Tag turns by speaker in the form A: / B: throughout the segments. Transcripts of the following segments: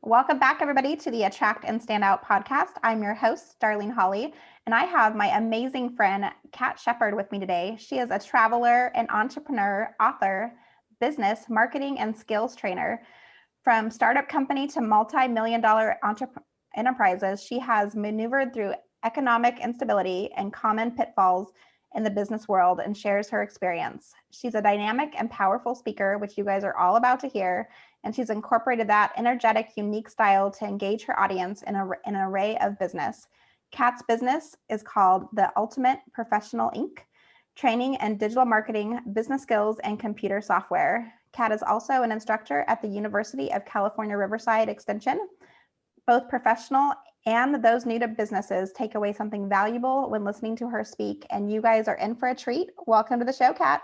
A: Welcome back, everybody, to the Attract and Stand Out podcast. I'm your host, Darlene Hawley, and I have my amazing friend, Kat Shepard, with me today. She is a traveler, an entrepreneur, author, business, marketing, and skills trainer. From startup company to multi-million dollar enterprises, she has maneuvered through economic instability and common pitfalls in the business world and shares her experience. She's a dynamic and powerful speaker, which you guys are all about to hear. And she's incorporated that energetic, unique style to engage her audience in an array of business. Kat's business is called The Ultimate Professional Inc., training and digital marketing, business skills, and computer software. Kat is also an instructor at the University of California, Riverside Extension. Both professional and those new to businesses take away something valuable when listening to her speak. And you guys are in for a treat. Welcome to the show, Kat.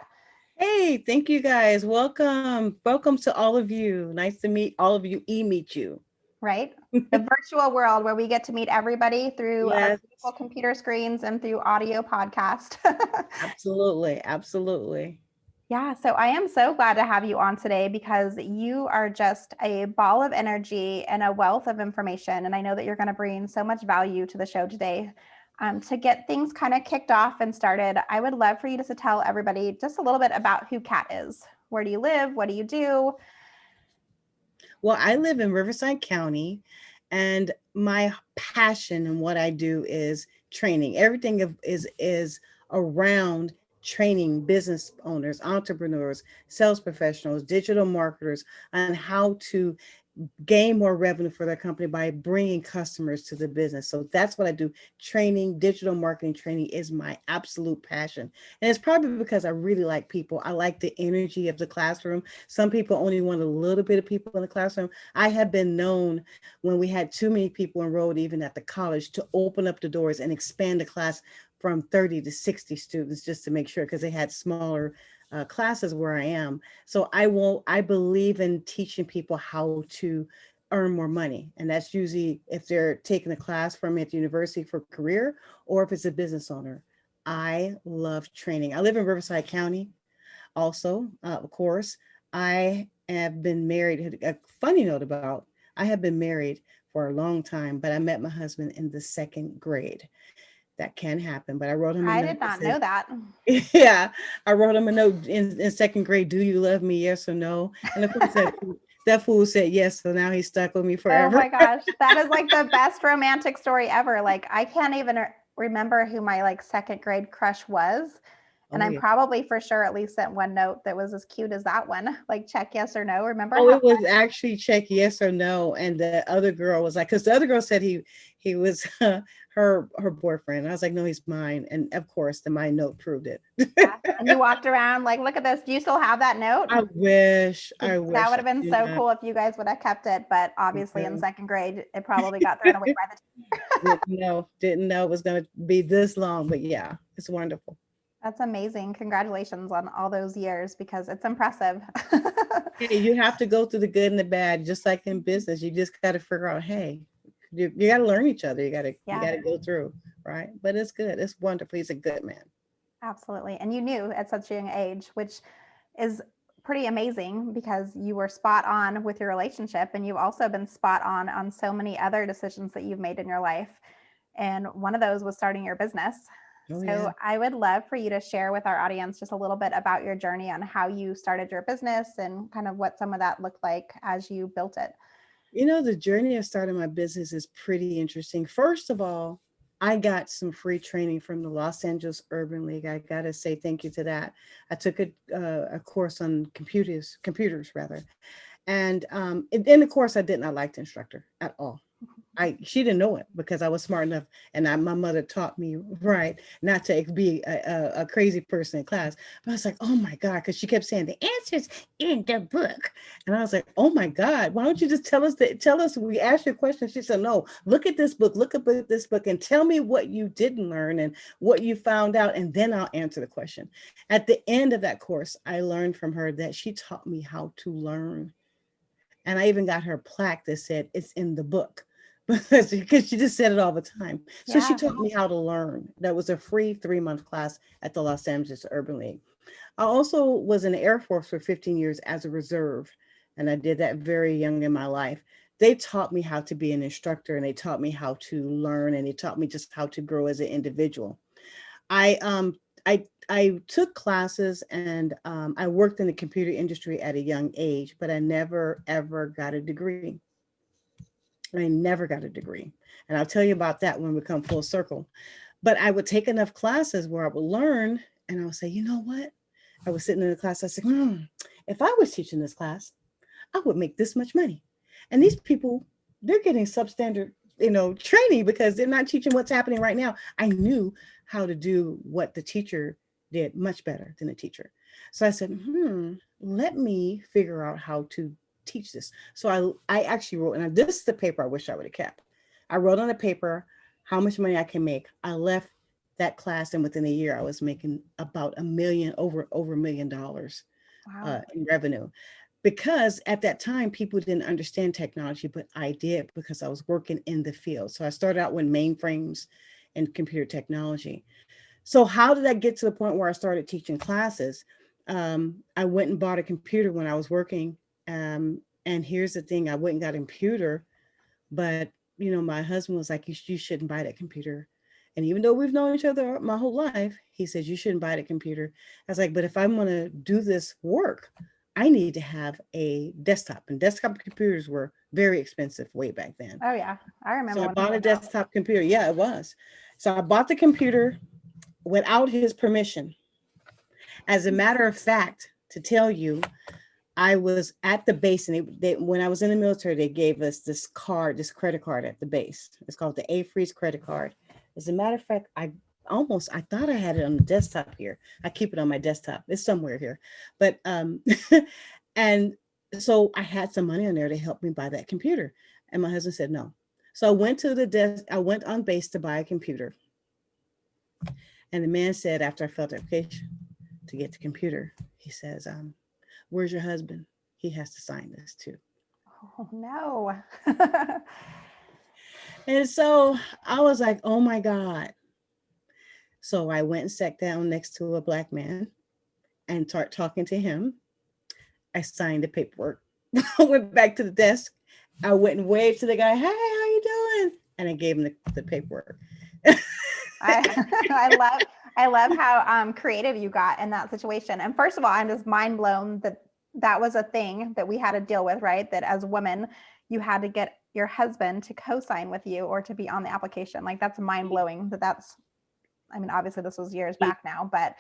B: Hey, thank you guys. Welcome. Welcome to all of you. Nice to meet all of you, meet you.
A: Right? The virtual world where we get to meet everybody through our
B: Yes,
A: beautiful computer screens and through audio podcast.
B: absolutely. Absolutely.
A: Yeah, so I am so glad to have you on today because you are just a ball of energy and a wealth of information. And I know that you're going to bring so much value to the show today. To get things kind of kicked off and started, I would love for you just to tell everybody just a little bit about who Kat is. Where do you live? What do you do?
B: Well, I live in Riverside County, and my passion and what I do is training. Everything is around training business owners, entrepreneurs, sales professionals, digital marketers on how to gain more revenue for their company by bringing customers to the business. So that's what I do. Training, digital marketing training is my absolute passion. And it's probably because I really like people. I like the energy of the classroom. Some people only want a little bit of people in the classroom. I have been known when we had too many people enrolled, even at the college, to open up the doors and expand the class from 30 to 60 students just to make sure, because they had smaller classes where I am. So I believe in teaching people how to earn more money. And that's usually if they're taking a class from me at the university for career, or if it's a business owner. I love training. I live in Riverside County also, of course. I have been married. A funny note about, I have been married for a long time, but I met my husband in the second grade. That can happen, but I wrote him a
A: I
B: note
A: did
B: that
A: not
B: said,
A: know that.
B: yeah, I wrote him a note in second grade. Do you love me? Yes or no? And of course, that fool said yes. So now he's stuck with me
A: Oh
B: forever.
A: my gosh, that is like the best romantic story ever. Like I can't even remember who my like second grade crush was. And
B: Oh
A: I'm
B: yeah.
A: probably for sure at least sent one note that was as cute as that one. Like check yes or no. Remember
B: Oh,
A: how
B: it was actually check yes or no, and the other girl was like, because the other girl said he was her boyfriend. I was like, no, he's mine, and of course, my note proved it.
A: yeah. And you walked around like, look at this. Do you still have that note?
B: I wish,
A: Because
B: I
A: that
B: wish
A: would
B: I
A: have been
B: do
A: so
B: not.
A: cool if you guys would have kept it. But obviously in
B: No.
A: second grade, it probably got thrown away by the
B: Didn't know it was going to be this long, but yeah, it's wonderful.
A: That's amazing. Congratulations on all those years because it's impressive.
B: Hey, you have to go through the good and the bad, just like in business. You just got to figure out, hey, you got to learn each other. You
A: Yeah,
B: got to go through, right? But it's good. It's wonderful. He's a good man.
A: absolutely. And you knew at such a young age, which is pretty amazing because you were spot on with your relationship and you've also been spot on so many other decisions that you've made in your life. And one of those was starting your business.
B: Oh yeah.
A: So I would love for you to share with our audience just a little bit about your journey on how you started your business and kind of what some of that looked like as you built it.
B: The journey of starting my business is pretty interesting. First of all, I got some free training from the Los Angeles Urban League. I got to say thank you to that. I took a course on computers rather. And in the course, I did not like the instructor at all. She didn't know it because I was smart enough, and my mother taught me right not to be a crazy person in class. But I was like, oh my God, because she kept saying the answers in the book, and I was like, oh my God, why don't you just tell us? We asked you a question. She said, no, look at this book, look at this book, and tell me what you didn't learn and what you found out, and then I'll answer the question. At the end of that course, I learned from her that she taught me how to learn. And I even got her plaque that said it's in the book because she just said it all the time. So she
A: Yeah.
B: taught me how to learn. That was a free 3-month class at the Los Angeles Urban League. I also was in the Air Force for 15 years as a reserve, and I did that very young in my life. they taught me how to be an instructor, and they taught me how to learn, and they taught me just how to grow as an individual. I took classes, and I worked in the computer industry at a young age, but I never ever got a degree. I never got a degree. And I'll tell you about that when we come full circle. But I would take enough classes where I would learn, and I would say, you know what? I was sitting in the class, I said, if I was teaching this class, I would make this much money. And these people, they're getting substandard, training because they're not teaching what's happening right now. I knew how to do what the teacher did much better than the teacher. So I said, let me figure out how to teach this. So I actually wrote, and this is the paper I wish I would have kept. I wrote on the paper how much money I can make. I left that class, and within a year, I was making about over $1 million
A: Wow.
B: in revenue. Because at that time, people didn't understand technology, but I did because I was working in the field. So I started out with mainframes and computer technology. So how did I get to the point where I started teaching classes? I went and bought a computer when I was working. And here's the thing, I went and got a computer, but my husband was like, you shouldn't buy that computer. And even though we've known each other my whole life, he says, you shouldn't buy the computer. I was like, but if I'm going to do this work, I need to have a desktop. And desktop computers were very expensive way back then.
A: Oh yeah, I
B: So
A: remember
B: I
A: when it
B: bought a
A: came out.
B: desktop computer. Yeah, it was. So I bought the computer without his permission. As a matter of fact, to tell you, I was at the base, and when I was in the military, they gave us this credit card at the base. It's called the A-Freeze credit card. As a matter of fact, I thought I had it on the desktop here. I keep it on my desktop. It's somewhere here. But, and so I had some money on there to help me buy that computer. And my husband said no. So I went to the desk, I went on base to buy a computer. And the man said, after I filled the application to get the computer, he says, where's your husband? He has to sign this too.
A: Oh no.
B: And so I was like, oh my God. So I went and sat down next to a Black man and started talking to him. I signed the paperwork. I went back to the desk. I went and waved to the guy. Hey, how you doing? And I gave him the paperwork.
A: I love how creative you got in that situation. And first of all, I'm just mind blown that that was a thing that we had to deal with, right? That as women, you had to get your husband to co-sign with you or to be on the application. Like that's mind blowing I mean, obviously this was years back now, but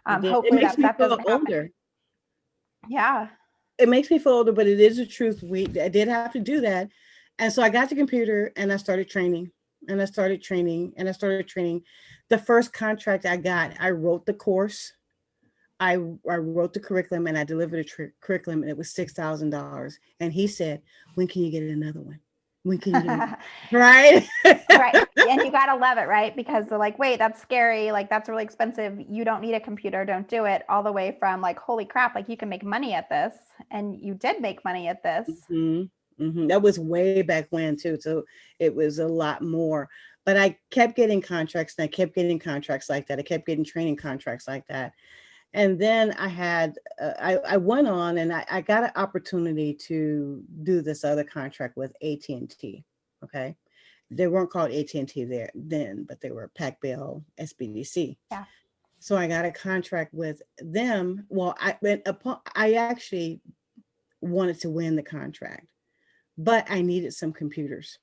B: It
A: hopefully
B: makes
A: that
B: me
A: stuff
B: feel
A: doesn't happen.
B: older.
A: Yeah.
B: It makes me feel older, but it is the truth. I did have to do that. And so I got the computer and I started training and I started training and I started training. The first contract I got, I wrote the course. I wrote the curriculum and I delivered the curriculum, and it was $6,000. And he said, when can you get another one? When can you get another one? Right?
A: Right. And you got to love it, right? Because they're like, wait, that's scary. Like, that's really expensive. You don't need a computer. Don't do it. All the way from like, holy crap, like you can make money at this. And you did make money at this.
B: That was way back when too. So it was a lot more. But I kept getting contracts, and I kept getting contracts like that. I kept getting training contracts like that. And then I went on, and I got an opportunity to do this other contract with AT&T. Okay. They weren't called AT&T there then, but they were Pac Bell SBDC.
A: Yeah.
B: So I got a contract with them. Well, I actually wanted to win the contract, but I needed some computers.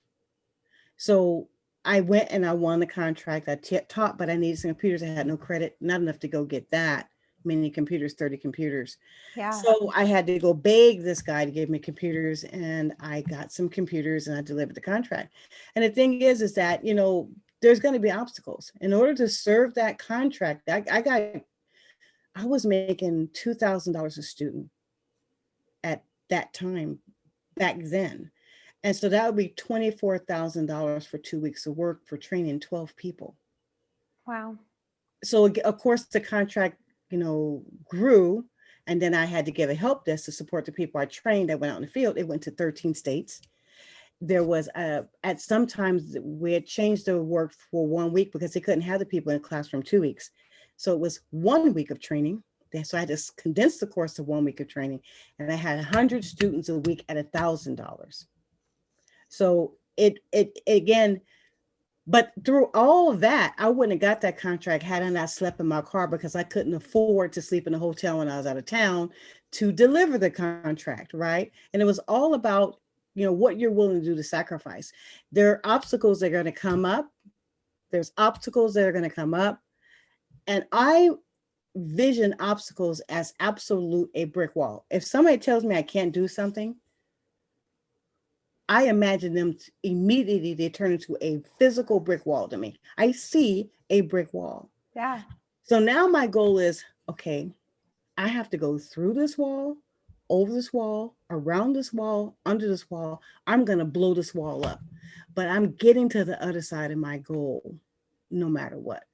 B: So I went and I won the contract. I taught, but I needed some computers. I had no credit, not enough to go get that many computers, 30 computers.
A: Yeah.
B: So I had to go beg this guy to give me computers, and I got some computers and I delivered the contract. And the thing is that, there's going to be obstacles. In order to serve that contract, I was making $2,000 a student at that time back then. And so that would be $24,000 for 2 weeks of work for training 12 people.
A: Wow.
B: So of course the contract, grew, and then I had to give a help desk to support the people I trained that went out in the field. It went to 13 states. There was at some times we had changed the work for 1 week because they couldn't have the people in the classroom 2 weeks. So it was 1 week of training. So I had to condense the course to 1 week of training, and I had 100 students a week at $1,000. So it again, but through all of that, I wouldn't have got that contract had I not slept in my car because I couldn't afford to sleep in a hotel when I was out of town to deliver the contract, right? And it was all about, what you're willing to do to sacrifice. There are obstacles that are going to come up. There's obstacles that are going to come up. And I vision obstacles as absolute a brick wall. If somebody tells me I can't do something, I imagine them immediately they turn into a physical brick wall to me. I see a brick wall.
A: Yeah.
B: So now my goal is, okay, I have to go through this wall, over this wall, around this wall, under this wall. I'm going to blow this wall up. But I'm getting to the other side of my goal no matter what.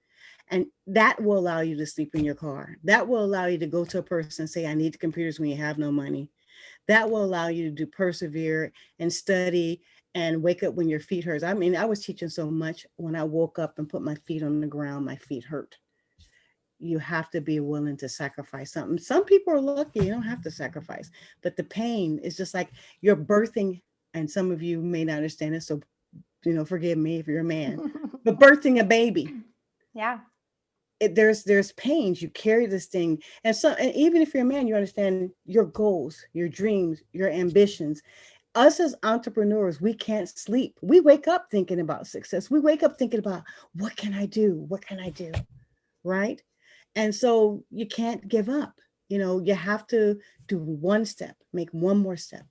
B: And that will allow you to sleep in your car. That will allow you to go to a person and say, I need the computers when you have no money. That will allow you to persevere and study and wake up when your feet hurts. I mean, I was teaching so much when I woke up and put my feet on the ground, my feet hurt. You have to be willing to sacrifice something. Some people are lucky, you don't have to sacrifice, but the pain is just like you're birthing. And some of you may not understand it. So, forgive me if you're a man, but birthing a baby.
A: Yeah.
B: There's pains. You carry this thing, and even if you're a man, you understand your goals, your dreams, your ambitions. Us as entrepreneurs, we can't sleep. We wake up thinking about success. We wake up thinking about what can I do? What can I do? Right? And so you can't give up. You have to do one step, make one more step.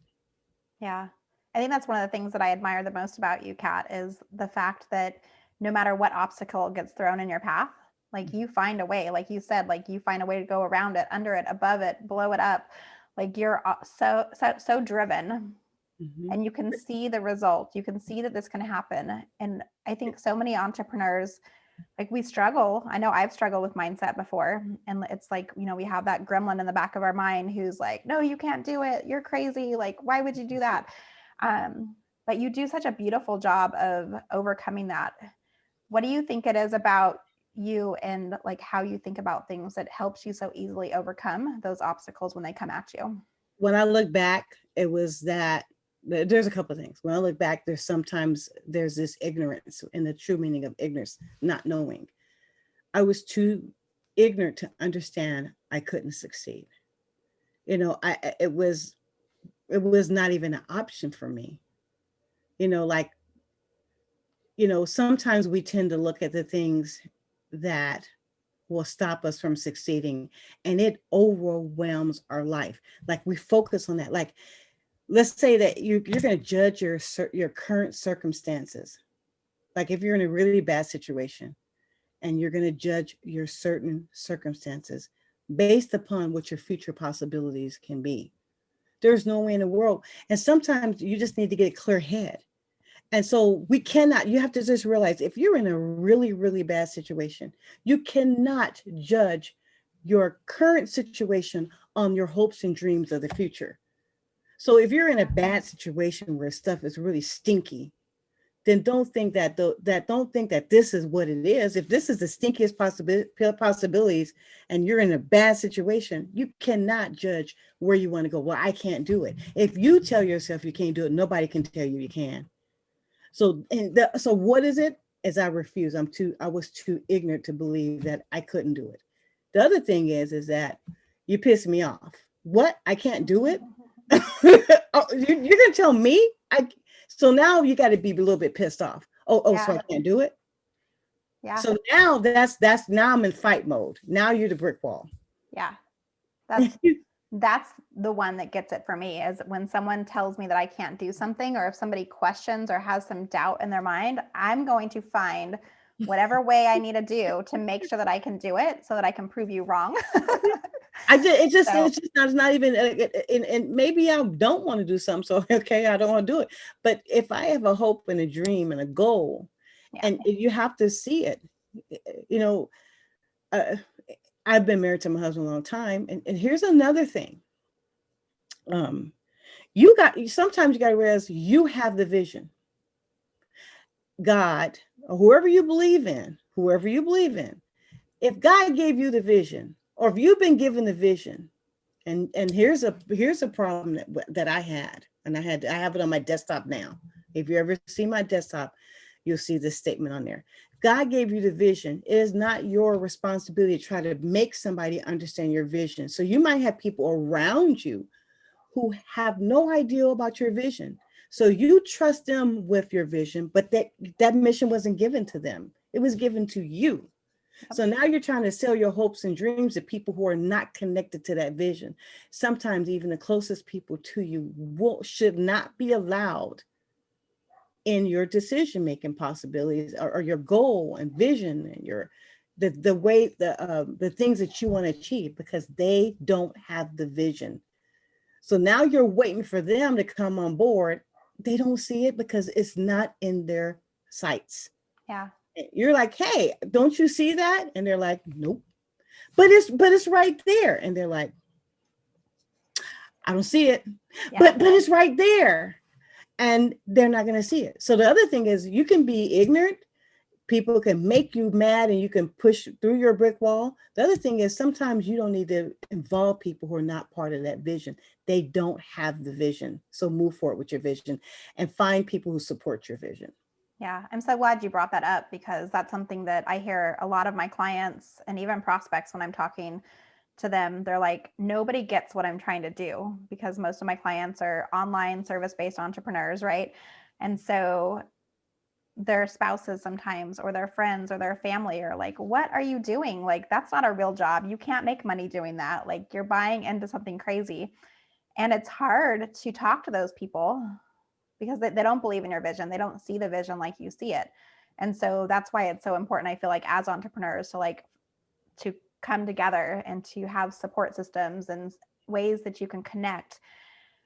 A: Yeah. I think that's one of the things that I admire the most about you, Kat, is the fact that no matter what obstacle gets thrown in your path, like you find a way, like you said, like you find a way to go around it, under it, above it, blow it up. Like you're so driven,
B: Mm-hmm.
A: and you can see the result. You can see that this can happen. And I think so many entrepreneurs, like we struggle. I know I've struggled with mindset before. And it's like, we have that gremlin in the back of our mind who's like, no, you can't do it. You're crazy. Like, why would you do that? But you do such a beautiful job of overcoming that. What do you think it is about you and like how you think about things that helps you so easily overcome those obstacles when they come at you?
B: When I look back, it was that there's a couple of things. When I look back, there's this ignorance, in the true meaning of ignorance, not knowing. I was too ignorant to understand I couldn't succeed. It was not even an option for me. Like, sometimes we tend to look at the things that will stop us from succeeding, and it overwhelms our life. Like we focus on that. Like, let's say that you're going to judge your current circumstances. Like if you're in a really bad situation and you're going to judge your certain circumstances based upon what your future possibilities can be. There's no way in the world. And sometimes you just need to get a clear head. And so you have to just realize if you're in a really, really bad situation, you cannot judge your current situation on your hopes and dreams of the future. So if you're in a bad situation where stuff is really stinky, then don't think that this is what it is. If this is the stinkiest possibilities and you're in a bad situation, you cannot judge where you want to go. Well, I can't do it. If you tell yourself you can't do it, nobody can tell you can. So what is it? As I refuse. I was too ignorant to believe that I couldn't do it. The other thing is that you piss me off. What? I can't do it? Oh, you're gonna tell me? So now you got to be a little bit pissed off. Oh,
A: Yeah.
B: so I can't do it.
A: Yeah.
B: So now that's now I'm in fight mode. Now you're the brick wall.
A: Yeah. That's the one that gets it for me, is when someone tells me that I can't do something, or if somebody questions or has some doubt in their mind, I'm going to find whatever way I need to do to make sure that I can do it so that I can prove you wrong.
B: It's not even, and maybe I don't want to do something. So, okay, I don't want to do it. But if I have a hope and a dream and a goal,
A: Yeah.
B: and you have to see it, uh, I've been married to my husband a long time. And here's another thing. Sometimes you got to realize you have the vision. God, or whoever you believe in, if God gave you the vision, or if you've been given the vision, and here's a problem that I had, and I have it on my desktop now. If you ever see my desktop, you'll see this statement on there. God gave you the vision. It is not your responsibility to try to make somebody understand your vision. So you might have people around you who have no idea about your vision. So you trust them with your vision, but that mission wasn't given to them. It was given to you.
A: Yep.
B: So now you're trying to sell your hopes and dreams to people who are not connected to that vision. Sometimes even the closest people to you should not be allowed in your decision making possibilities, or your goal and vision, and the way the things that you want to achieve, because they don't have the vision. So now you're waiting for them to come on board. They don't see it because it's not in their sights.
A: Yeah.
B: You're like, hey, don't you see that? And they're like, nope. But it's right there. And they're like, I don't see it.
A: Yeah.
B: But it's right there. And they're not going to see it. So the other thing is, you can be ignorant. People can make you mad and you can push through your brick wall. The other thing is, sometimes you don't need to involve people who are not part of that vision. They don't have the vision. So move forward with your vision and find people who support your vision.
A: Yeah, I'm so glad you brought that up, because that's something that I hear a lot of my clients and even prospects when I'm talking to them. They're like, nobody gets what I'm trying to do, because most of my clients are online service-based entrepreneurs, right? And so their spouses sometimes, or their friends, or their family are like, what are you doing? Like, that's not a real job. You can't make money doing that. Like, you're buying into something crazy. And it's hard to talk to those people because they don't believe in your vision. They don't see the vision like you see it. And so that's why it's so important, I feel like, as entrepreneurs, to come together and to have support systems and ways that you can connect,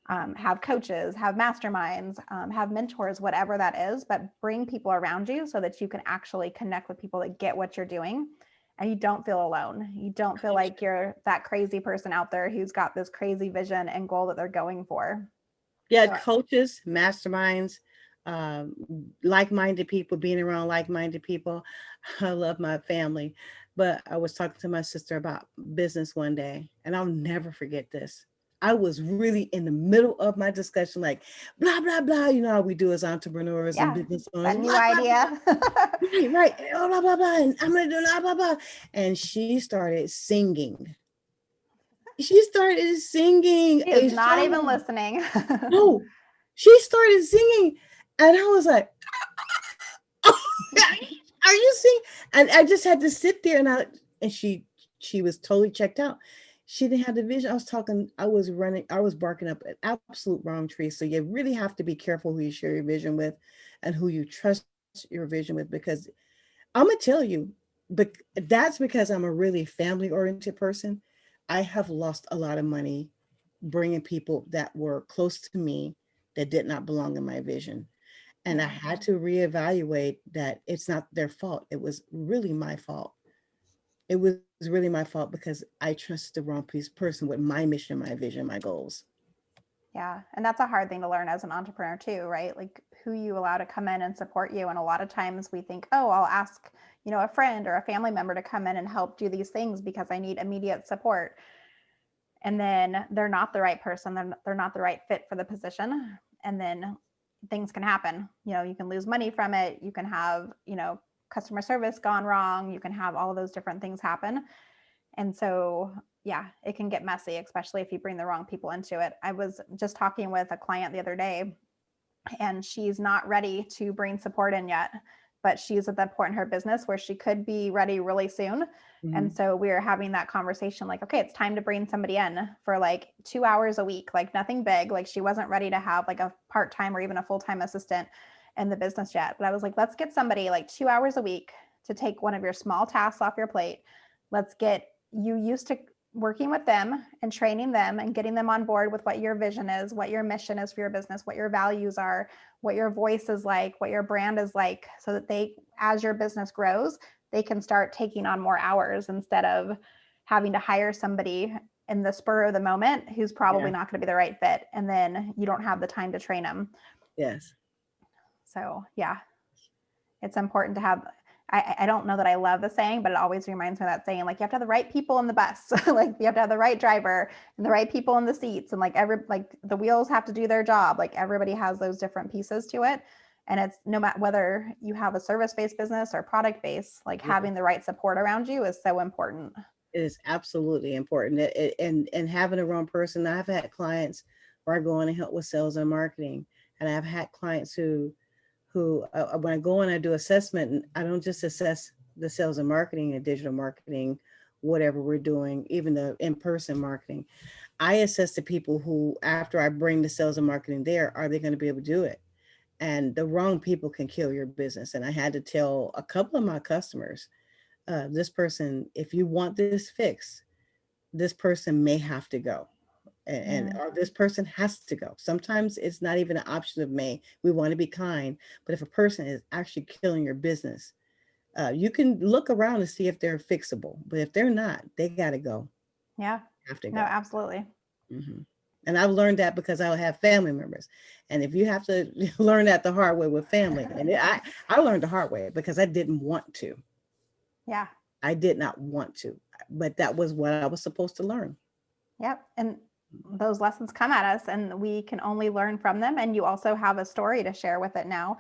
A: have coaches, have masterminds, have mentors, whatever that is, but bring people around you so that you can actually connect with people that get what you're doing. And you don't feel alone. You don't feel like you're that crazy person out there who's got this crazy vision and goal that they're going for.
B: Yeah,
A: So,
B: coaches, masterminds, um, like-minded people, being around like-minded people. I love my family, but I was talking to my sister about business one day, and I'll never forget this. I was really in the middle of my discussion, like blah blah blah. You know how we do as entrepreneurs and
A: yeah,
B: business owners,
A: that new
B: blah blah blah.
A: idea.
B: Right, right, blah blah blah. And I'm gonna do blah blah blah. And she started singing. She started singing
A: She is
B: a
A: not even
B: song.
A: listening.
B: No, she started singing, and I was like, "Are you singing?" And I just had to sit there, and she was totally checked out. She didn't have the vision. I was talking, I was running, I was barking up an absolute wrong tree. So you really have to be careful who you share your vision with, and who you trust your vision with, because I'm gonna tell you, but that's because I'm a really family oriented person. I have lost a lot of money bringing people that were close to me that did not belong in my vision. And I
A: Yeah.
B: had to reevaluate that it's not their fault. It was really my fault. It was really my fault because I trusted the wrong person with my mission, my vision, my goals.
A: Yeah. And that's a hard thing to learn as an entrepreneur too, right? Like, who you allow to come in and support you. And a lot of times we think, oh, I'll ask, a friend or a family member to come in and help do these things because I need immediate support. And then they're not the right person. They're not the right fit for the position. And then things can happen. You can lose money from it. You can have, customer service gone wrong. You can have all of those different things happen. And so, yeah, it can get messy, especially if you bring the wrong people into it. I was just talking with a client the other day, and she's not ready to bring support in yet, but she's at that point in her business where she could be ready really soon. And
B: Mhm.
A: so we were having that conversation, like, okay, it's time to bring somebody in for like 2 hours a week, like nothing big. Like, she wasn't ready to have like a part-time or even a full-time assistant in the business yet. But I was like, let's get somebody like 2 hours a week to take one of your small tasks off your plate. Let's get you used to working with them and training them and getting them on board with what your vision is, what your mission is for your business, what your values are, what your voice is like, what your brand is like, so that as your business grows, they can start taking on more hours instead of having to hire somebody in the spur of the moment who's probably
B: Yeah.
A: not going to be the right fit. And then you don't have the time to train them.
B: Yes.
A: So, yeah, it's important to have. I don't know that I love the saying, but it always reminds me of that saying, like, you have to have the right people in the bus. Like, you have to have the right driver and the right people in the seats. And like the wheels have to do their job. Like, everybody has those different pieces to it. And it's no matter whether you have a service-based business or product-based, like
B: Yeah.
A: having the right support around you is so important.
B: It is absolutely important. And having the wrong person. I've had clients where I go in and help with sales and marketing, and I've had clients who when I go in, I do assessment, and I don't just assess the sales and marketing and digital marketing, whatever we're doing, even the in-person marketing. I assess the people who, after I bring the sales and marketing there, are they going to be able to do it? And the wrong people can kill your business. And I had to tell a couple of my customers, this person, if you want this fixed, this person may have to go. Or this person has to go. Sometimes it's not even an option of may. We want to be kind, but if a person is actually killing your business, you can look around and see if they're fixable. But if they're not, they got to go.
A: Yeah.
B: Have to
A: No,
B: go.
A: absolutely.
B: Mm-hmm. And I've learned that because I have family members, and if you have to learn that the hard way with family, and I learned the hard way because I didn't want to.
A: Yeah.
B: I did not want to, but that was what I was supposed to learn.
A: Yep. And those lessons come at us and we can only learn from them. And you also have a story to share with it now.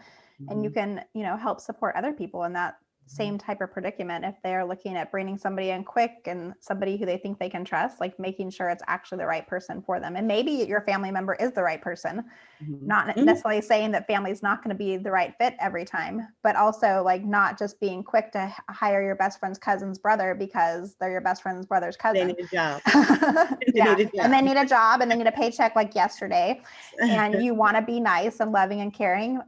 A: And you can, help support other people in that same type of predicament if they're looking at bringing somebody in quick and somebody who they think they can trust, like making sure it's actually the right person for them. And maybe your family member is the right person, not necessarily saying that family's not going to be the right fit every time, but also like not just being quick to hire your best friend's cousin's brother because they're your best friend's brother's cousin.
B: They need a job.
A: Yeah. And they need a job and they need a paycheck like yesterday. And you want to be nice and loving and caring.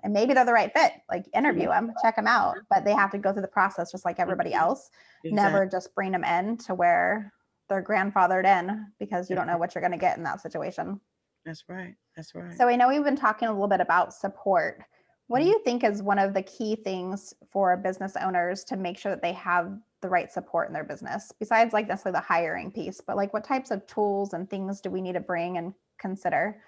A: And maybe they're the right fit, like interview them, check them out, but they have to go through the process just like everybody else. Exactly. Never just bring them in to where they're grandfathered in because you don't know what you're going to get in that situation.
B: That's right. That's right.
A: So I know we've been talking a little bit about support. What do you think is one of the key things for business owners to make sure that they have the right support in their business, besides like necessarily the hiring piece, but like what types of tools and things do we need to bring and consider?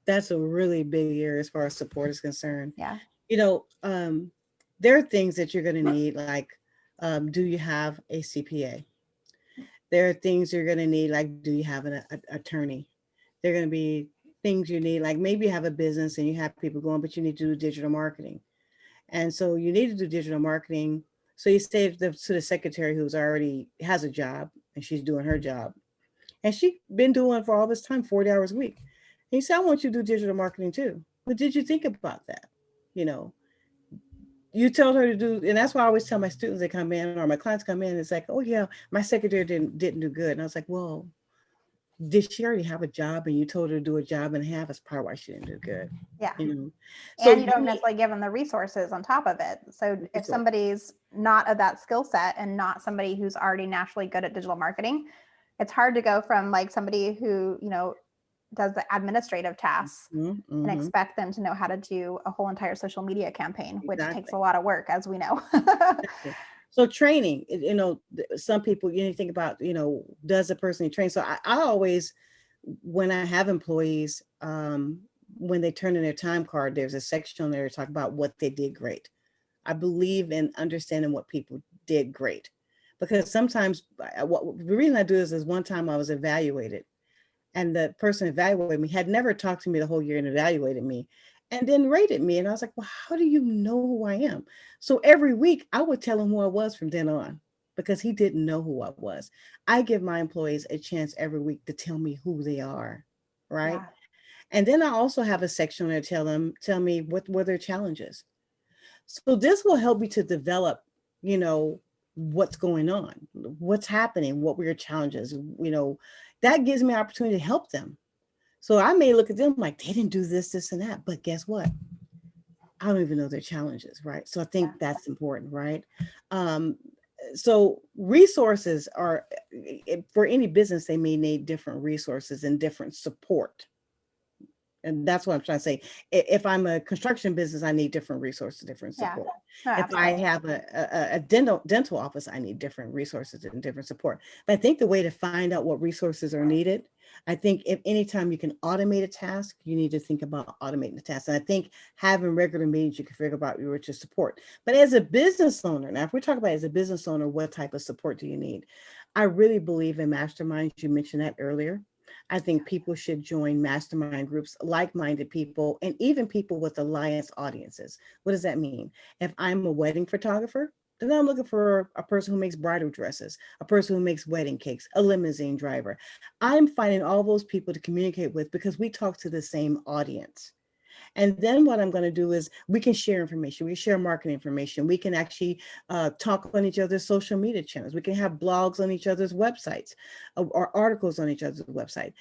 B: That's a really big area as far as support is concerned.
A: Yeah.
B: There are things that you're going to need, like, do you have a CPA? There are things you're going to need, like, do you have an attorney? There are going to be things you need, like maybe you have a business and you have people going, but you need to do digital marketing. And so you need to do digital marketing. So you say to the secretary who's already has a job and she's doing her job, and she's been doing for all this time, 40 hours a week. And you say, I want you to do digital marketing too. But did you think about that? You told her to do, and that's why I always tell my students that come in or my clients come in, it's like, oh yeah, my secretary didn't do good. And I was like, well, did she already have a job and you told her to do a job and a half? That's probably why she didn't do good.
A: Yeah.
B: So
A: and you don't necessarily give them the resources on top of it. So if somebody's not of that skill set and not somebody who's already naturally good at digital marketing, it's hard to go from like somebody who, does the administrative tasks and expect them to know how to do a whole entire social media campaign, which takes a lot of work, as we know.
B: So training, some people, think about, does the person train? So I always, when I have employees, when they turn in their time card, there's a section on there to talk about what they did great. I believe in understanding what people did great, because sometimes the reason I do this is one time I was evaluated, and the person evaluated me had never talked to me the whole year and evaluated me and then rated me. And I was like, well, how do you know who I am? So every week I would tell him who I was from then on, because he didn't know who I was. I give my employees a chance every week to tell me who they are, right? Yeah. And then I also have a section where I tell me what were their challenges. So this will help me to develop, what's going on, what's happening, what were your challenges, that gives me an opportunity to help them. So I may look at them like they didn't do this, this, and that, but guess what? I don't even know their challenges, right? So I think that's important, right? So resources are, for any business, they may need different resources and different support. And that's what I'm trying to say. If I'm a construction business, I need different resources, different
A: Yeah.
B: support.
A: No,
B: If I
A: absolutely.
B: have a dental office, I need different resources and different support. But I think the way to find out what resources are needed, I think if anytime you can automate a task, you need to think about automating the task. And I think having regular meetings, you can figure out your support. But as a business owner, now if we talk about as a business owner, what type of support do you need? I really believe in masterminds. You mentioned that earlier. I think people should join mastermind groups, like-minded people, and even people with alliance audiences. What does that mean? If I'm a wedding photographer, then I'm looking for a person who makes bridal dresses, a person who makes wedding cakes, a limousine driver. I'm finding all those people to communicate with because we talk to the same audience. And then what I'm going to do is we can share information. We share marketing information. We can actually talk on each other's social media channels. We can have blogs on each other's websites or articles on each other's website.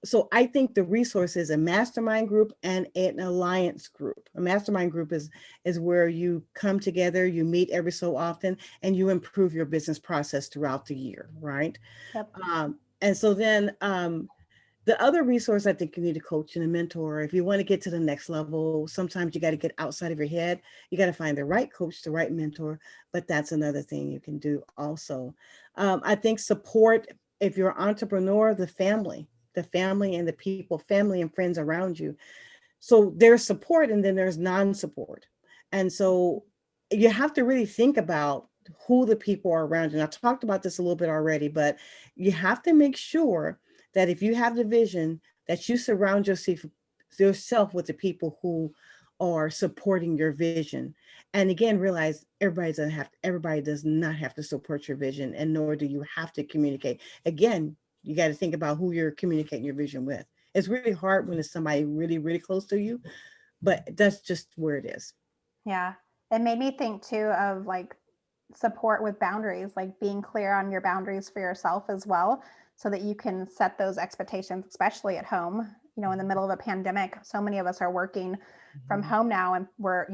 B: So I think the resource is a mastermind group and an alliance group. A mastermind group is where you come together, you meet every so often, and you improve your business process throughout the year, right?
A: Yep.
B: And so then the other resource I think you need a coach and a mentor. If you want to get to the next level, sometimes you got to get outside of your head. You got to find the right coach, the right mentor, but that's another thing you can do also. I think support, if you're an entrepreneur, the family and the people, family and friends around you. So there's support and then there's non-support. And so you have to really think about who the people are around you. And I talked about this a little bit already, but you have to make sure that if you have the vision, that you surround yourself with the people who are supporting your vision. And again, realize everybody does not have to support your vision, and nor do you have to communicate. Again, you got to think about who you're communicating your vision with. It's really hard when it's somebody really, really close to you, but that's just where it is.
A: Yeah. It made me think too of like support with boundaries, like being clear on your boundaries for yourself as well, so that you can set those expectations, especially at home. In the middle of a pandemic, so many of us are working from
B: Mhm.
A: home now, and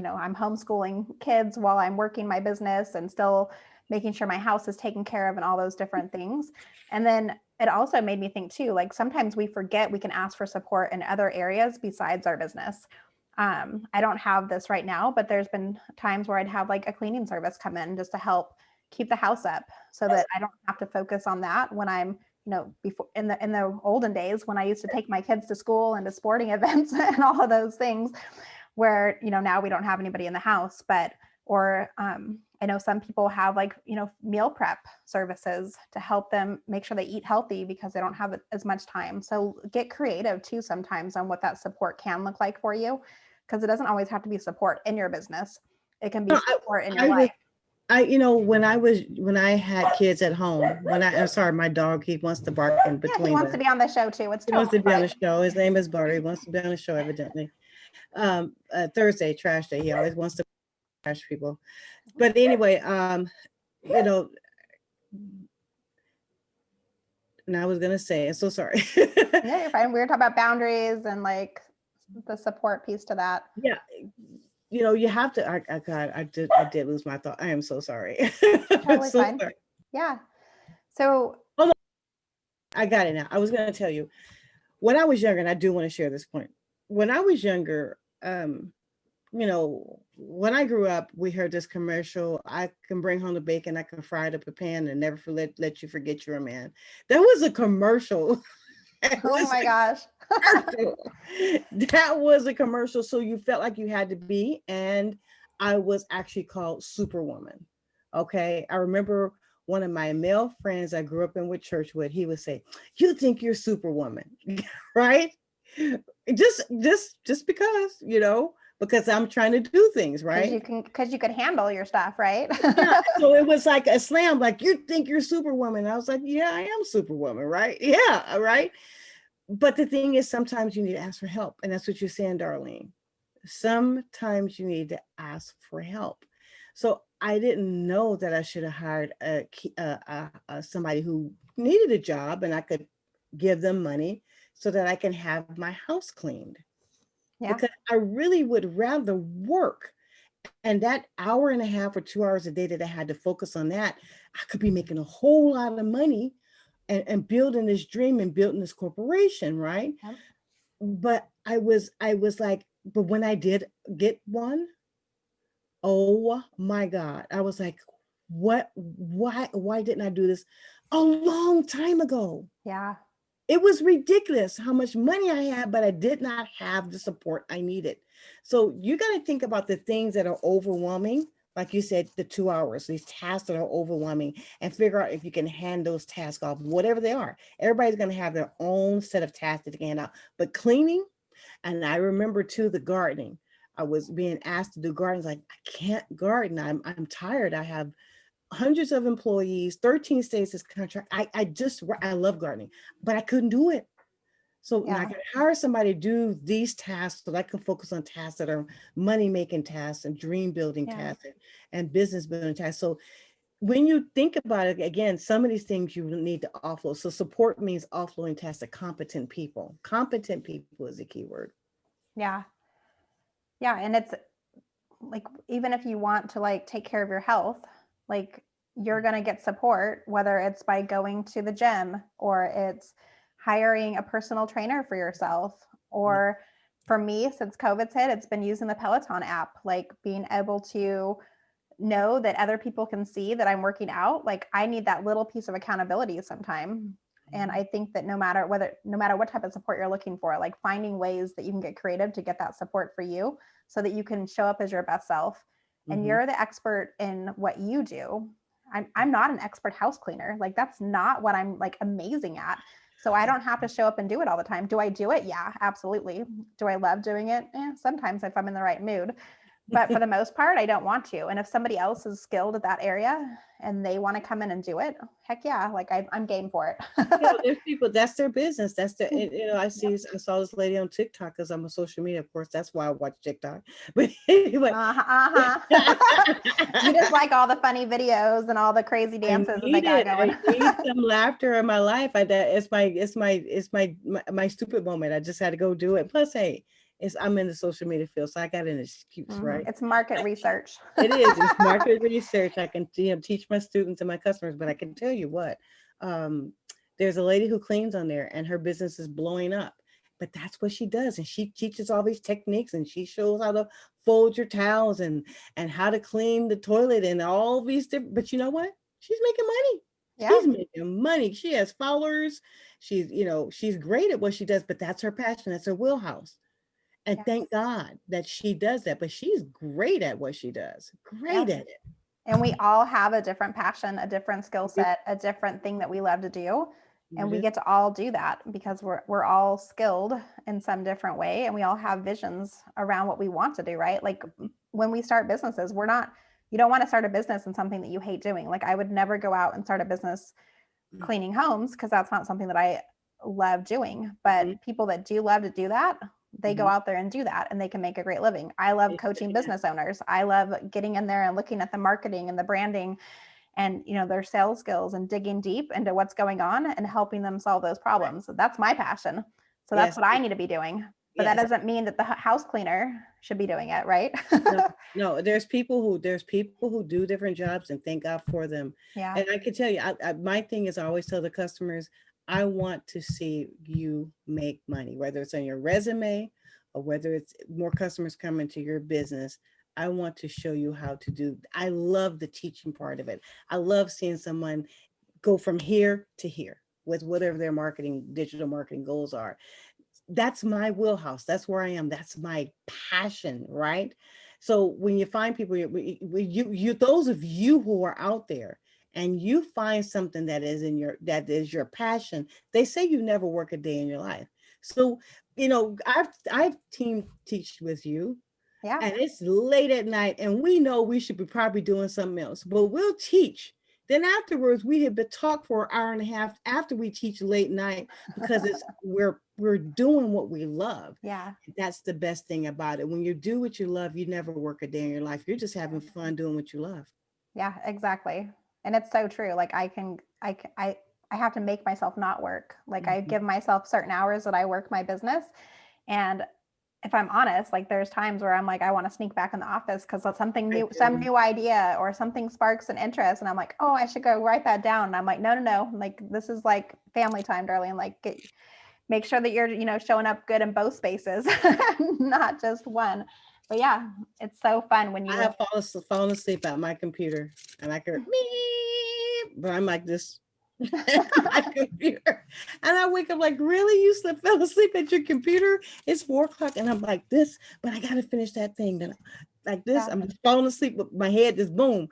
A: I'm homeschooling kids while I'm working my business and still making sure my house is taken care of and all those different things. And then it also made me think too, like sometimes we forget we can ask for support in other areas besides our business. I don't have this right now, but there's been times where I'd have like a cleaning service come in just to help keep the house up so that I don't have to focus on that when I'm, before in the olden days when I used to take my kids to school and to sporting events and all of those things where, now we don't have anybody in the house, but, or I know some people have like, meal prep services to help them make sure they eat healthy because they don't have as much time. So get creative too sometimes on what that support can look like for you, because it doesn't always have to be support in your business. It can be
B: No,
A: support in your
B: I
A: life.
B: was when I had kids at home, I'm sorry, my dog, he wants to bark in
A: Yeah, he
B: between
A: wants to be on the show too. It's
B: he wants
A: totally
B: to be on
A: fine.
B: the show. His name is Butter. He wants to be on the show, evidently. Thursday, trash day. He always wants to trash people. But anyway, you know, and I was gonna say, I'm so sorry.
A: Yeah, you're fine. We were talking about boundaries and like the support piece to that.
B: Yeah, you have to. God, I did lose my thought. I am so sorry. I'm
A: Totally
B: so
A: fine.
B: sorry.
A: Yeah. So,
B: Oh no, I got it now. I was gonna tell you when I was younger, and I do want to share this point. When I was younger, when I grew up, we heard this commercial. I can bring home the bacon. I can fry it up a pan and never let you forget you're a man. That was a commercial. It
A: oh
B: was
A: my gosh.
B: commercial. That was a commercial. So you felt like you had to be. And I was actually called Superwoman. Okay. I remember one of my male friends I grew up in with church with, he would say, "You think you're Superwoman," right? Just because I'm trying to do things, right?
A: Because you could handle your stuff, right?
B: Yeah. So it was like a slam, like, "You think you're Superwoman." I was like, "Yeah, I am Superwoman, right? Yeah, right." But the thing is, sometimes you need to ask for help. And that's what you're saying, Darlene. Sometimes you need to ask for help. So I didn't know that I should have hired somebody who needed a job and I could give them money so that I can have my house cleaned.
A: Yeah.
B: Because I really would rather work. And that hour and a half or 2 hours a day that I had to focus on that, I could be making a whole lot of money and building this dream and building this corporation, right?
A: Yep.
B: But I was like, but when I did get one, oh my God, I was like, why didn't I do this a long time ago?
A: Yeah.
B: It was ridiculous how much money I had, but I did not have the support I needed. So you got to think about the things that are overwhelming. Like you said, the 2 hours, these tasks that are overwhelming, and figure out if you can hand those tasks off, whatever they are. Everybody's going to have their own set of tasks that they can hand out. But cleaning, and I remember too, the gardening. I was being asked to do gardens. Like, I can't garden. I'm tired. I have hundreds of employees, 13 states is contract. I love gardening, but I couldn't do it. So now I
A: Yeah.
B: can hire somebody to do these tasks so that I can focus on tasks that are money making tasks and dream building
A: Yeah.
B: tasks and business building tasks. So when you think about it, again, some of these things you need to offload. So support means offloading tasks to competent people. Competent people is a key word.
A: Yeah. Yeah. And it's like, even if you want to like take care of your health, like you're going to get support, whether it's by going to the gym or it's hiring a personal trainer for yourself.
B: Yeah.
A: Or for me, since COVID's hit, it's been using the Peloton app, like being able to know that other people can see that I'm working out. Like I need that little piece of accountability sometime. And I think that no matter what type of support you're looking for, like finding ways that you can get creative to get that support for you so that you can show up as your best self. And
B: Mm-hmm.
A: you're the expert in what you do. I'm not an expert house cleaner. Like that's not what I'm like amazing at. So I don't have to show up and do it all the time. Do I do it? Yeah, absolutely. Do I love doing it? Sometimes if I'm in the right mood. But for the most part, I don't want to. And if somebody else is skilled at that area and they want to come in and do it, heck yeah, like I'm game for it.
B: There's people, that's their business. That's the,
A: Yep.
B: I saw this lady on TikTok because I'm a social media, of course. That's why I watch TikTok. But anyway,
A: Uh-huh. You just like all the funny videos and all the crazy
B: I
A: dances that they
B: need
A: got
B: it.
A: going.
B: I need some laughter in my life. It's my stupid moment. I just had to go do it. Plus, hey, I'm in the social media field, so I got an excuse, right?
A: It's market research.
B: It is. It's market research. I can teach my students and my customers, but I can tell you what, um, there's a lady who cleans on there, and her business is blowing up. But that's what she does, and she teaches all these techniques, and she shows how to fold your towels and how to clean the toilet and all these different. But you know what? She's making money.
A: Yeah.
B: She's making money. She has followers. She's great at what she does, but that's her passion. That's her wheelhouse. And
A: Yes.
B: thank God that she does that, but she's great at what she does.
A: Yeah.
B: Great at it.
A: And we all have a different passion, a different skill
B: Yep.
A: set, a different thing that we love to do. And
B: It
A: we
B: is.
A: get to all do that because we're all skilled in some different way and we all have visions around what we want to do, right? Like when we start businesses, you don't want to start a business in something that you hate doing. Like I would never go out and start a business cleaning homes because that's not something that I love doing.
B: Mhm,
A: But people that do love to do that, they go
B: mhm.
A: out there and do that and they can make a great living. I love coaching
B: Yeah.
A: business owners. I love getting in there and looking at the marketing and the branding and their sales skills and digging deep into what's going on and helping them solve those
B: Right.
A: problems. So that's my passion. So that's
B: Yes.
A: what I need to be doing. But that
B: Yes.
A: doesn't mean that the house cleaner should be doing it, right?
B: No, no, there's people who do different jobs, and thank God for them.
A: Yeah.
B: And I can tell you, my thing is I always tell the customers, I want to see you make money, whether it's on your resume or whether it's more customers coming to your business. I want to show you how to do. I love the teaching part of it. I love seeing someone go from here to here with whatever their digital marketing goals are. That's my wheelhouse. That's where I am. That's my passion, right? So when you find people, those of you who are out there, and you find something that is your passion, they say you never work a day in your life. So I've teach with you,
A: Yeah.
B: and it's late at night, and we know we should be probably doing something else, but we'll teach. Then afterwards, we have been talk for an hour and a half after we teach late night because we're doing what we love.
A: Yeah.
B: That's the best thing about it. When you do what you love, you never work a day in your life. You're just having fun doing what you love.
A: Yeah, exactly. And it's so true. Like I have to make myself not work. Like I
B: Mhm.
A: give myself certain hours that I work my business. And if I'm honest, like there's times where I'm like, I want to sneak back in the office because something
B: I
A: new, some
B: do.
A: new idea or something sparks an interest. And I'm like, oh, I should go write that down. And I'm like, no. Like this is like family time, darling. Like make sure that you're, showing up good in both spaces, not just one. But yeah, it's so fun when
B: I
A: you,
B: have fallen asleep at my computer and I could me, but I'm like this at my computer. And I wake up like, really? You fell asleep at your computer? It's 4 o'clock. And I'm like this, but I gotta finish that thing. Then like this,
A: yeah,
B: I'm just falling asleep with my head just boom.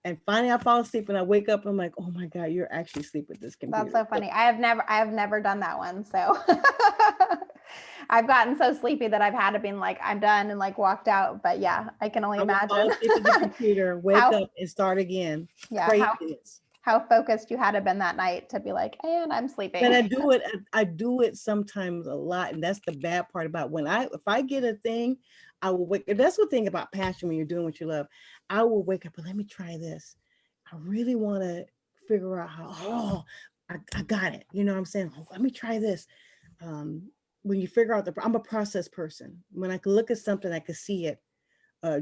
B: And finally I fall asleep and I wake up, I'm like, oh my God, you're actually asleep with this
A: that's
B: computer.
A: so funny. I have never done that one. So I've gotten so sleepy that I've had to be like, I'm done and like walked out. But yeah, I can only
B: I will fall
A: imagine
B: asleep at the computer, wake
A: how,
B: up and start again.
A: yeah,
B: Craziness.
A: how focused you had to been that night to be like, and I'm
B: But
A: sleeping.
B: I do it sometimes a lot. And that's the bad part about if I get a thing, I will wake. And that's the thing about passion when you're doing what you love. I will wake up and let me try this. I really want to figure out I got it. You know what I'm saying? Oh, let me try this. Um, when you figure out I'm a process person. When I can look at something, I can see it.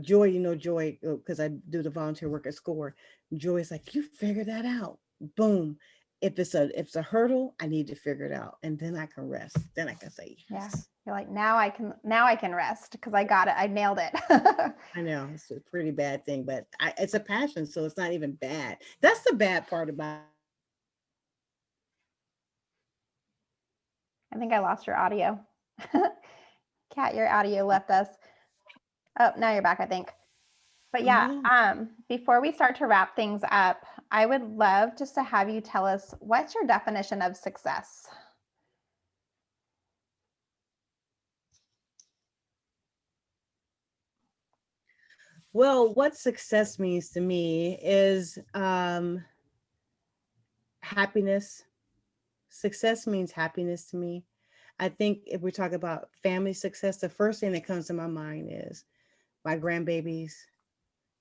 B: Joy, Joy, because I do the volunteer work at SCORE. Joy is like, you figure that out. Boom. If it's a hurdle, I need to figure it out, and then I can rest. Then I can say
A: Yeah.
B: yes.
A: You're like, now I can rest because I got it. I nailed it.
B: I know it's a pretty bad thing, but it's a passion, so it's not even bad. That's the bad part about.
A: I think I lost your audio. Kat, your audio left us. Oh, now you're back, I think. But yeah,
B: No.
A: before we start to wrap things up, I would love just to have you tell us what's your definition of success?
B: Well, what success means to me is happiness. Success means happiness to me. I think if we talk about family success, the first thing that comes to my mind is my grandbabies.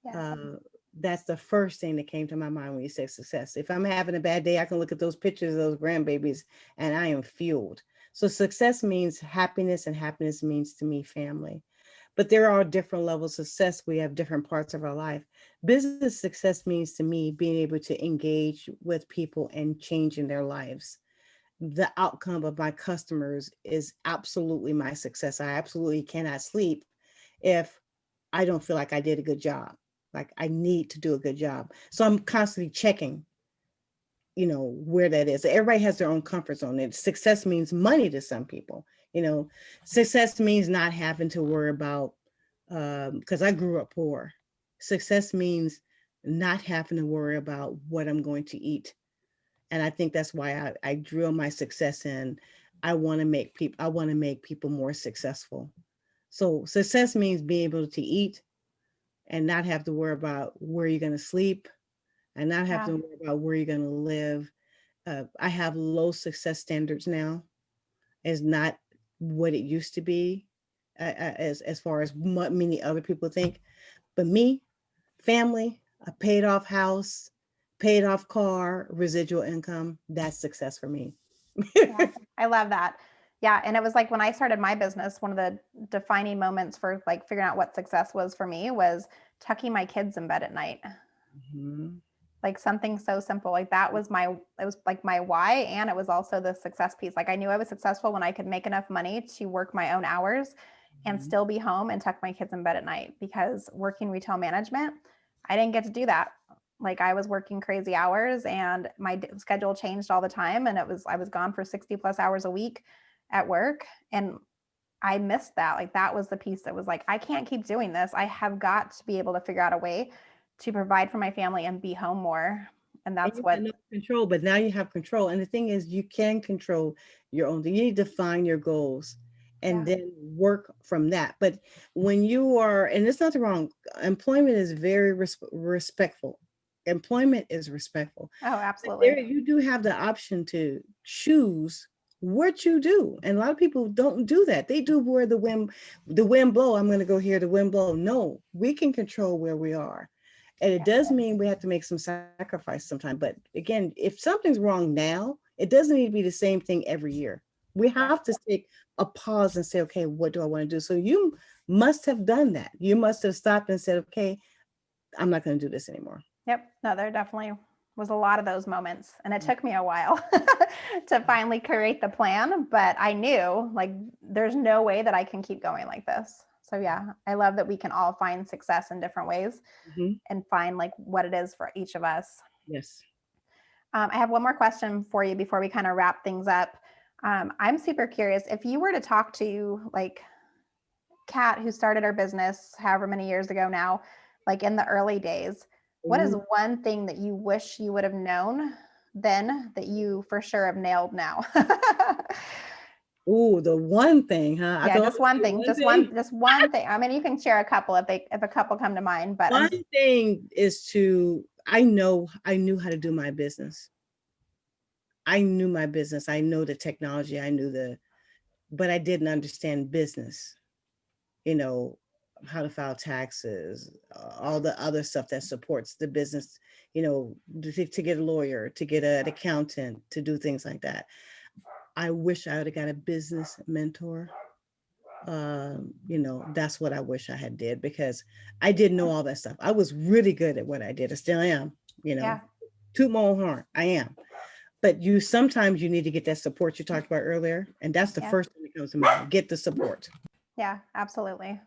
A: Yes.
B: Uh, that's the first thing that came to my mind when you say success. If I'm having a bad day, I can look at those pictures of those grandbabies and I am fueled. So success means happiness, and happiness means to me family. But there are different levels of success. We have different parts of our life. Business success means to me being able to engage with people and changing their lives. The outcome of my customers is absolutely my success. I absolutely cannot sleep if I don't feel like I did a good job. Like I need to do a good job. So I'm constantly checking, where that is. Everybody has their own comfort zone. Success means money to some people. Success means not having to worry about, because I grew up poor. Success means not having to worry about what I'm going to eat. And I think that's why I drill my success in. I want to make people more successful. So success means being able to eat and not have to worry about where you're going to sleep and not have
A: Yeah.
B: to worry about where you're going to live. I have low success standards now. It's not what it used to be, as far as what many other people think. But me, family, a paid off house, paid off car, residual income, that's success for me.
A: Yeah. I love that. Yeah. And it was like when I started my business, one of the defining moments for like figuring out what success was for me was tucking my kids in bed at night.
B: Mhm.
A: Like something so simple. Like it was like my why. And it was also the success piece. Like I knew I was successful when I could make enough money to work my own hours and
B: Mhm.
A: still be home and tuck my kids in bed at night, because working retail management, I didn't get to do that. Like I was working crazy hours and my schedule changed all the time. And I was gone for 60 plus hours a week at work. And I missed that. Like that was the piece that was like, I can't keep doing this. I have got to be able to figure out a way to provide for my family and be home more. And
B: And
A: that's
B: you had
A: what,
B: no control, but now you have control. And the thing is, you can control your own. You need to find your goals and
A: yeah.
B: then work from that. But when you are, and there's nothing wrong, employment is very respectful. Employment is respectful.
A: Oh,
B: But there,
A: absolutely.
B: you do have the option to choose what you do. And a lot of people don't do that. They do where the wind blow. I'm going to go here, the wind blow. No, we can control where we are. And it
A: Yeah.
B: does mean we have to make some sacrifice sometimes. But again, if something's wrong now, it doesn't need to be the same thing every year. We
A: Yeah.
B: have to take a pause and say, okay, what do I want to do? So you must have done that. You must have stopped and said, okay, I'm not going to do this anymore.
A: Yep. No, there definitely was a lot of those moments. And it took me a while to finally create the plan, but I knew like there's no way that I can keep going like this. So yeah, I love that we can all find success in different ways and find like what it is for each of us.
B: Yes.
A: I have one more question for you before we kind of wrap things up. I'm super curious if you were to talk to like Kat, who started our business however many years ago now, like in the early days, what is one thing that you wish you would have known then that you for sure have nailed now?
B: Ooh, the one thing, huh? I
A: Yeah,
B: can
A: just
B: only
A: one
B: say
A: thing,
B: one thing.
A: just one thing. I mean, you can share a couple if a couple come to mind, but
B: One thing is I knew how to do my business. I knew my business. I know the technology. But I didn't understand business, you know, how to file taxes, all the other stuff that supports the business, you know, to get a lawyer, to get an accountant, to do things like that. I wish I would have got a business mentor. You know, that's what I wish I had did, because I didn't know all that stuff. I was really good at what I did. I still am, you know,
A: yeah,
B: toot my own horn. I am. But sometimes you need to get that support you talked about earlier. And that's the
A: yeah,
B: first thing that comes to mind. Get the support.
A: yeah, absolutely.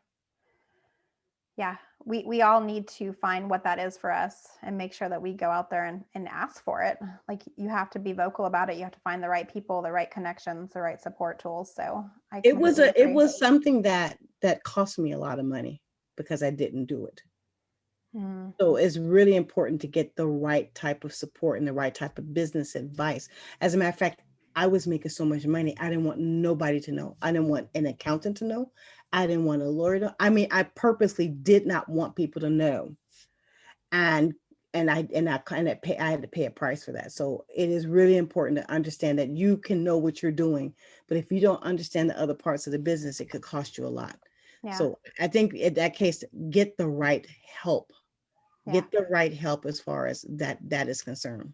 A: Yeah, we all need to find what that is for us and make sure that we go out there and ask for it. Like you have to be vocal about it. You have to find the right people, the right connections, the right support tools. So I completely
B: It
A: agree.
B: was something that cost me a lot of money because I didn't do it.
A: Mm,
B: So it's really important to get the right type of support and the right type of business advice. As a matter of fact, I was making so much money, I didn't want nobody to know. I didn't want an accountant to know. I didn't want a lawyer to. I mean, I purposely did not want people to know. And I had to pay a price for that. So it is really important to understand that you can know what you're doing, but if you don't understand the other parts of the business, it could cost you a lot.
A: yeah,
B: So I think in that case, get the right help.
A: yeah,
B: Get the right help as far as that is concerned.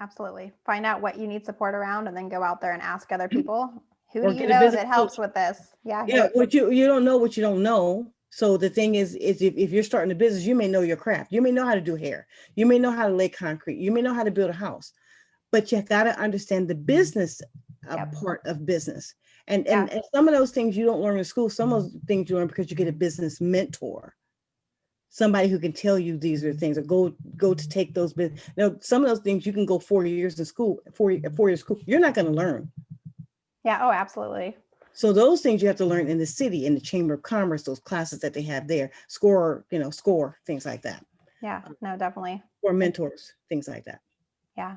A: absolutely. Find out what you need support around and then go out there and ask other people, who do
B: Or
A: you
B: get a
A: know
B: business
A: that helps
B: coach.
A: with this? Yeah,
B: Yeah, what you don't know what you don't know. So the thing is if you're starting a business, you may know your craft. You may know how to do hair. You may know how to lay concrete. You may know how to build a house. But you got to understand the business
A: yep,
B: part of business. And,
A: yeah,
B: and and some of those things you don't learn in school. Some of those things you learn because you get a business mentor, somebody who can tell you these are things, or go to take those business. Now, some of those things you can go 4 years in school, 4 years school. You're not going to learn.
A: yeah. Oh, absolutely.
B: So those things you have to learn in the city, in the Chamber of Commerce, those classes that they have there, score, things like that,
A: Yeah, no, definitely.
B: or mentors, things like that.
A: Yeah.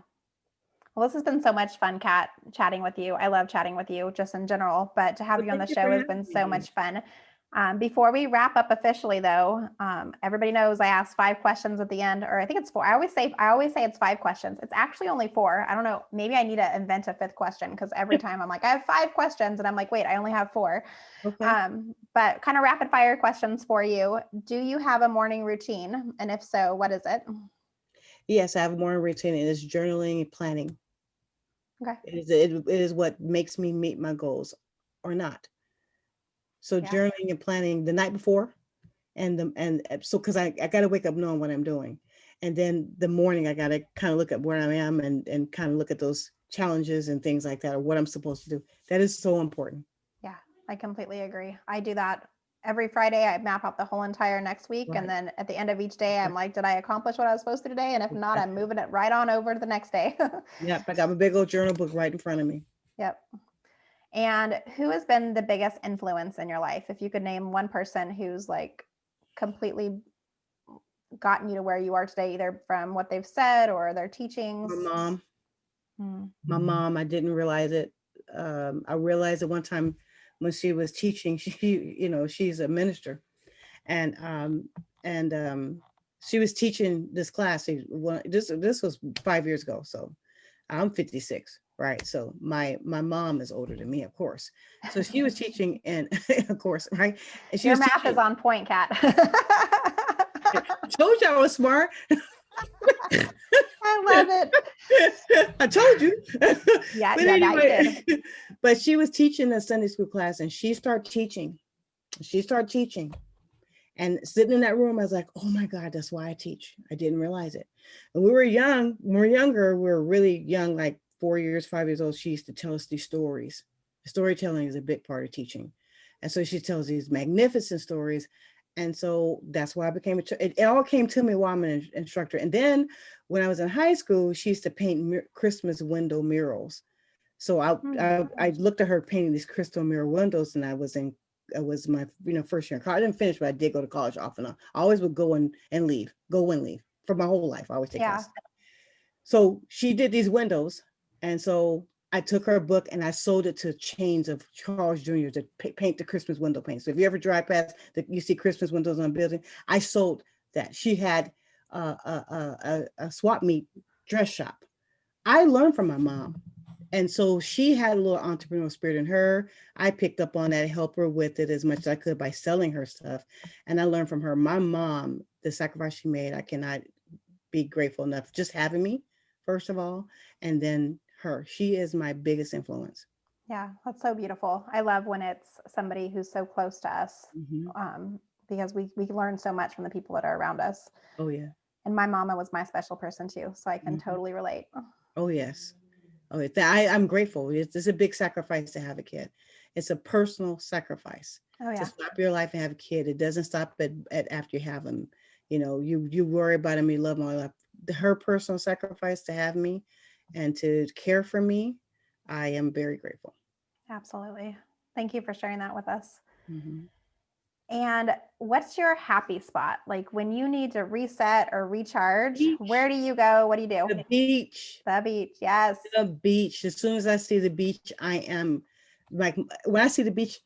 A: Well, this has been so much fun, Kat, chatting with you. I love chatting with you just in general, but to have
B: Well,
A: you on the
B: thank you for
A: show has
B: having
A: been so
B: me.
A: much fun. Before we wrap up officially, though, everybody knows I ask 5 questions at the end, or I think it's 4. I always say it's 5 questions. It's actually only 4. I don't know. Maybe I need to invent a 5th question because every time I'm like, I have 5 questions, and I'm like, wait, I only have 4.
B: Okay.
A: But kind of rapid fire questions for you. Do you have a morning routine? And if so, what is it?
B: Yes, I have a morning routine, and it's journaling and planning.
A: Okay.
B: It is what makes me meet my goals or not. So
A: Yeah.
B: journaling and planning the night before, and so because I got to wake up knowing what I'm doing, and then the morning I got to kind of look at where I am, and kind of look at those challenges and things like that, or what I'm supposed to do. That is so important.
A: Yeah, I completely agree. I do that every Friday. I map out the whole entire next week. And
B: Right.
A: then at the end of each day, I'm like, did I accomplish what I was supposed to today? And if not, I'm moving it right on over to the next day.
B: Yep, I got my big old journal book right in front of me.
A: Yep. And who has been the biggest influence in your life? If you could name one person who's like completely gotten you to where you are today, either from what they've said or their
B: My
A: teachings.
B: mom,
A: Hmm.
B: my mom, I didn't realize it. I realized it one time when she was teaching. She's a minister, and she was teaching this class. This was 5 years ago, so I'm 56, right? So my mom is older than me, of course. So she was teaching, and of course, right? And she
A: Your
B: was
A: math is
B: teaching.
A: on point, Kat.
B: I told you I was smart.
A: I love it.
B: I told you.
A: Yeah,
B: But
A: yeah, that you did.
B: anyway, but she was teaching a Sunday school class, and she started teaching. And sitting in that room, I was like, oh my God, that's why I teach. I didn't realize it. And we were young, when we were younger, we were really young, like 4 years, 5 years old. She used to tell us these stories. Storytelling is a big part of teaching. And so she tells these magnificent stories. And so that's why I became it all came to me while I'm an instructor. And then when I was in high school, she used to paint Christmas window murals. So I looked at her painting these crystal mirror windows, and it was my first year in college. I didn't finish, but I did go to college off and on. I always would go and leave, go and leave for my whole life. I always take
A: Yeah.
B: classes. So she did these windows, and so I took her book and I sold it to chains of Charles Jr. to paint the Christmas window paint. So if you ever drive past, you see Christmas windows on a building. I sold that. She had a swap meet dress shop. I learned from my mom. And so she had a little entrepreneurial spirit in her. I picked up on that, help her with it as much as I could by selling her stuff. And I learned from her. My mom, the sacrifice she made, I cannot be grateful enough just having me, first of all, and then her. She is my biggest influence.
A: Yeah, that's so beautiful. I love when it's somebody who's so close to us, because we learn so much from the people that are around us.
B: Oh, yeah.
A: And my mama was my special person too, so I can totally relate.
B: Oh, yes. Oh, I'm grateful. It's a big sacrifice to have a kid. It's a personal sacrifice.
A: Oh, yeah.
B: To stop your life and have a kid. It doesn't stop at after you have them. You worry about them, you love them all life. Her personal sacrifice to have me and to care for me, I am very grateful.
A: Absolutely. Thank you for sharing that with us.
B: Mm-hmm.
A: And what's your happy spot? Like when you need to reset or recharge, where do you go? What do you do?
B: The beach.
A: The beach, yes.
B: The beach. As soon as I see the beach, I am like, when I see the beach,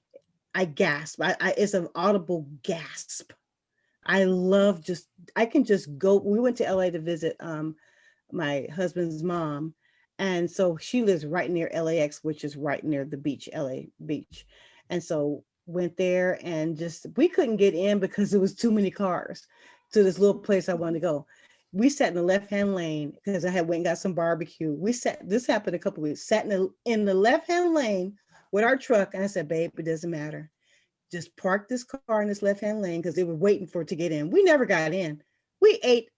B: I gasp. It's an audible gasp. I can just go. We went to LA to visit my husband's mom. And so she lives right near LAX, which is right near the beach, LA beach. And so went there and we couldn't get in because there was too many cars to this little place I wanted to go. We sat in the left-hand lane because I had went and got some barbecue. This happened a couple of weeks, sat in the left-hand lane with our truck. And I said, babe, it doesn't matter. Just park this car in this left-hand lane because they were waiting for it to get in. We never got in. We ate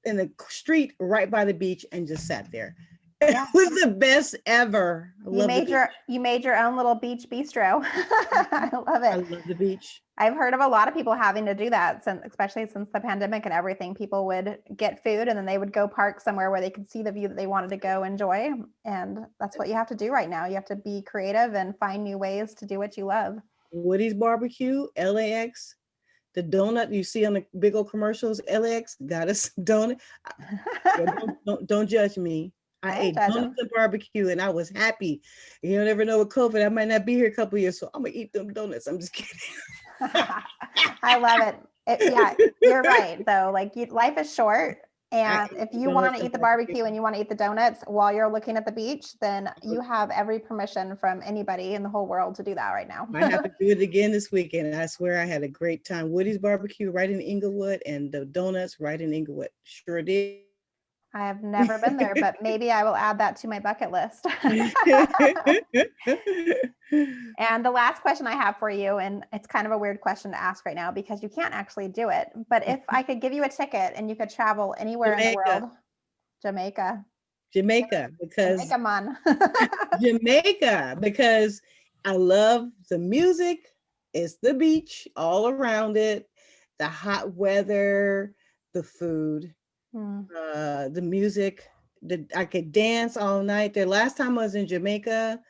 B: in the street right by the beach and just sat there. Yeah. It was the best ever.
A: You made your own little beach bistro. I love it.
B: I love the beach.
A: I've heard of a lot of people having to do that, especially since the pandemic and everything. People would get food and then they would go park somewhere where they could see the view that they wanted to go enjoy. And that's what you have to do right now. You have to be creative and find new ways to do what you love.
B: Woody's Barbecue, LAX. The donut you see on the big old commercials, LAX got us donut. don't judge me. I ate donuts and barbecue and I was happy. You never know with COVID, I might not be here a couple of years, so I'm gonna eat them donuts. I'm just kidding.
A: I love it. Yeah, you're right though. Like life is short. And if you want to eat the barbecue and you want to eat the donuts while you're looking at the beach, then you have every permission from anybody in the whole world to do that right now.
B: I have to do it again this weekend. I swear I had a great time. Woody's Barbecue right in Inglewood and the donuts right in Inglewood. Sure did.
A: I have never been there, but maybe I will add that to my bucket list. And the last question I have for you, and it's kind of a weird question to ask right now because you can't actually do it, but if I could give you a ticket and you could travel anywhere in the world, Jamaica,
B: because
A: Jamaica,
B: because I love the music. It's the beach all around it, the hot weather, the food. The music, I could dance all night. The last time I was in Jamaica,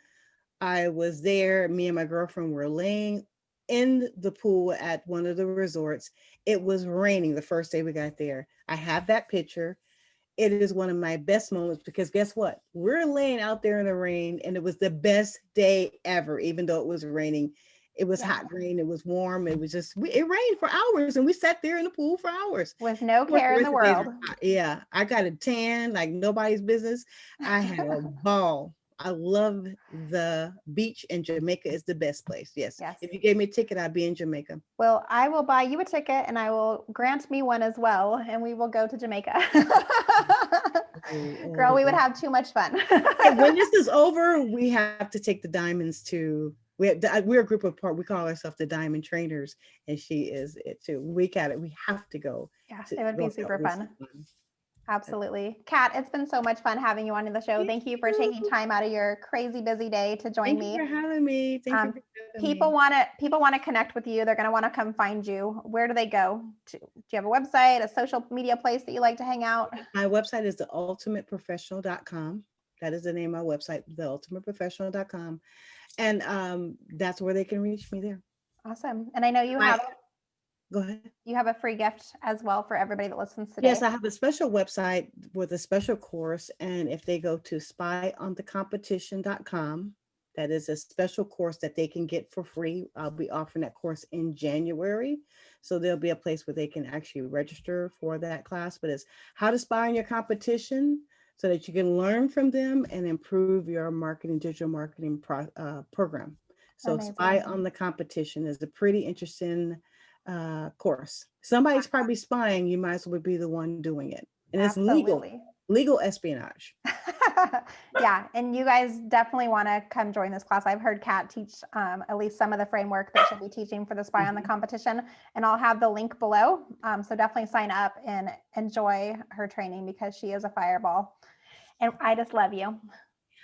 B: I was there. Me and my girlfriend were laying in the pool at one of the resorts. It was raining the first day we got there. I have that picture. It is one of my best moments because guess what? We're laying out there in the rain and it was the best day ever, even though it was raining. It was hot rain. It was warm. It was just, it rained for hours and we sat there in the pool for hours.
A: With no care in the world.
B: Yeah. I got a tan like nobody's business. I had a ball. I love the beach and Jamaica is the best place. Yes. If you gave me a ticket, I'd be in Jamaica.
A: Well, I will buy you a ticket and I will grant me one as well. And we will go to Jamaica. Girl, we would have too much fun.
B: When this is over, we have to take the diamonds to We're a group of part. We call ourselves the Diamond Trainers, and she is it too. We got it. We have to go
A: Yeah,
B: to
A: it would be
B: work out
A: super
B: with
A: fun.
B: someone.
A: Absolutely. Kat, it's been so much fun having you on the show.
B: Thank
A: Thank you for taking
B: you.
A: time out of your crazy busy day to join
B: Thank you
A: me.
B: for having me. Thank you
A: Um,
B: for having
A: people
B: me.
A: want to connect with you. They're going to want to come find you. Where do they go? Do you have a website, a social media place that you like to hang out?
B: My website is theultimateprofessional.com. That is the name of my website, theultimateprofessional.com. And that's where they can reach me there.
A: Awesome. And I know you
B: My,
A: have
B: go ahead.
A: a free gift as well for everybody that listens today.
B: Yes, I have a special website with a special course. And if they go to spyonthecompetition.com, that is a special course that they can get for free. I'll be offering that course in January. So there'll be a place where they can actually register for that class. But it's how to spy on your competition so that you can learn from them and improve your marketing, digital marketing program. So Spy
A: Amazing.
B: on the Competition is a pretty interesting course. Somebody's probably spying. You might as well be the one doing it. And it's
A: Absolutely.
B: legal espionage.
A: Yeah, and you guys definitely want to come join this class. I've heard Kat teach at least some of the framework that she'll be teaching for the Spy on the Competition, and I'll have the link below. So definitely sign up and enjoy her training because she is a fireball. And I just love you.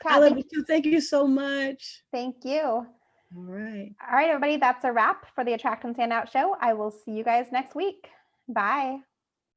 B: I
A: Kat,
B: love you too. Thank you so much.
A: thank you. All
B: right.
A: All right, everybody, that's a wrap for the Attract and Stand Out show. I will see you guys next week. Bye.